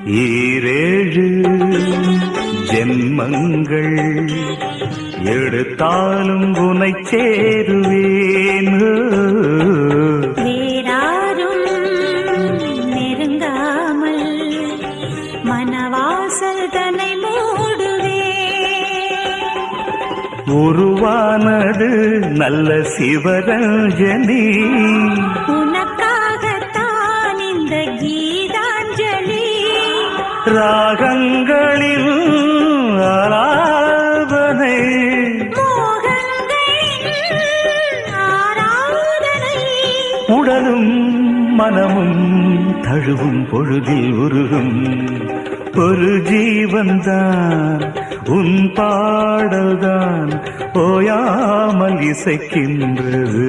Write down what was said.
ஈரேழு ஜென்மங்கள் எடுத்தாலும் உனை சேருவேன். வேறாரும் நெருங்காமல் மனவாசல் தன்னை மூடுவே. உருவானது நல்ல சிவரஞ்சனி, உனக்காகத்தான் இந்த கீதாஞ்சலி. ராகங்களில் ஆராதனை, மோகங்களின் ஆராதனை. உடலும் மனமும் தழுவும் பொழுதில் உருகும் ஒரு ஜீவன்தான் உன் பாடல்தான் ஓயாமல் இசைக்கின்றது.